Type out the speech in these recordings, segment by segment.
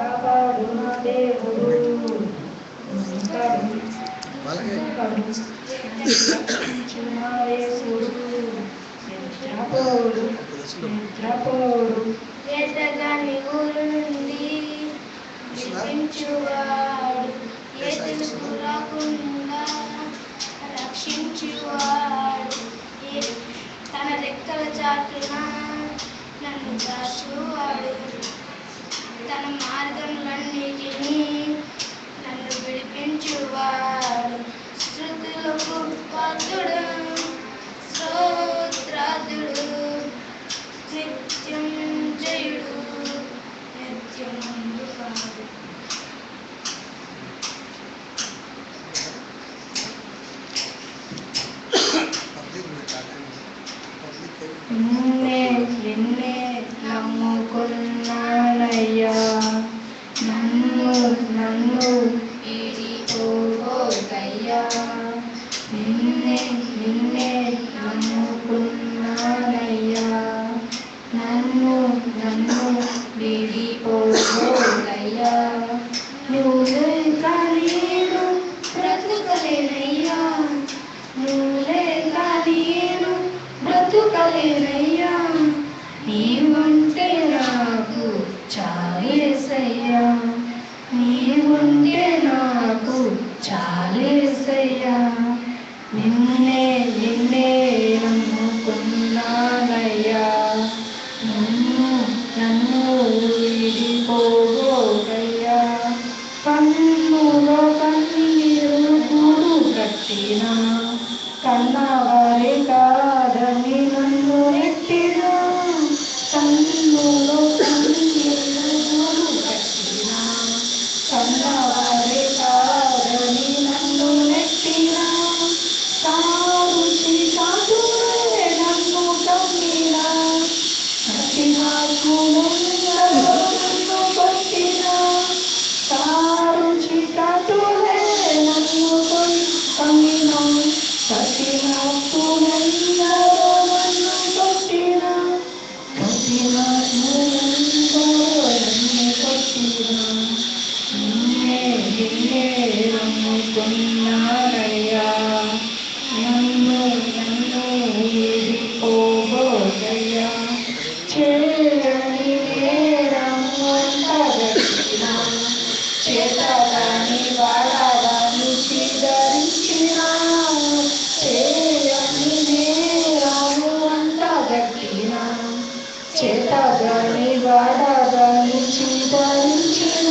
కాపాడున దేవుడు రక్షించున యేసుడు నిద్రపోడు నిద్రపోడు ఎదగని ఊరు నుండి విడిపించువాడు ఎదురు రాకుండా రక్షించువాడు తన రెక్కల చాటున నన్ను దాచువాడు తన మార్గములన్నిటినీ నన్ను విడిపించువాడు స్తుతులకు పాత్రుడు స్తోత్రార్థుడు నిత్యం జయుడు నిత్యమందు కాదు నిన్నే నమ్ముకున్నానయ్యా నన్ను వీడిపోవద్దయ్యా నిన్నే నమ్ముకున్నానయ్యా నన్ను వీడిపోవద్దయ్యా నువ్వు లేక నేను బ్రతుకలేనయ్యా నువ్వు లేక నేను బ్రతుకలేనయ్యా నీవుంటే నాకు చాలేసయ్యా నీవుంటే నాకు చాలేసయ్యా నిన్నే నమ్ముకున్నానయ్యా నన్ను విడిపోవద్దయ్యా కన్నులో కన్నీరు గూడు కట్టిన కన్నవారి కాదని నన్ను నెట్టిన కన్నులో కన్నీరు గూడు కట్టిన కన్నవారి కాదని నన్ను నెట్టిన కారుచి కాదులే నన్ను కమ్మిన నాకు నన్ను పట్టిన కారుచి కాదులే నన్ను కమ్మిన నాకు నన్ను పట్టిన నిన్నే నమ్ముకున్నానయ్యా నన్ను వీడిపోవద్దయ్యా చేయని నేరము అంటగట్టిన చేతగాని వాడగాని చీదరించిన చేయని నేరము అంటగట్టిన చేతగాని వాడగాని చీదరించిన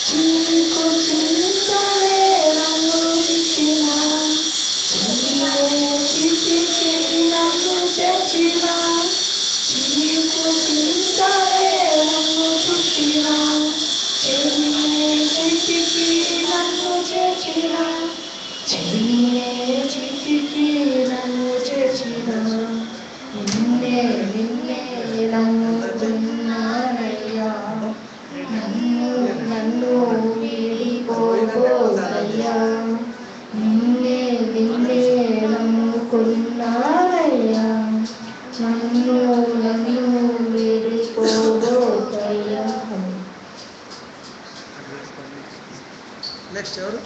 చీకు చింతలే నన్ను ఇచ్చిన చిటికి నన్ను చేర్చిన చీకు చింతలే నన్ను చుట్టిన చిటికి నన్ను చేర్చిన చిటికి నన్ను చేర్చిన నిన్నే నమ్ముకున్నానయ్యా నన్ను వీడిపోవద్దయ్యా నిన్నే నమ్ముకున్నానయ్యా నన్ను వీడిపోవద్దయ్యా నెక్స్ట్ ఎవరు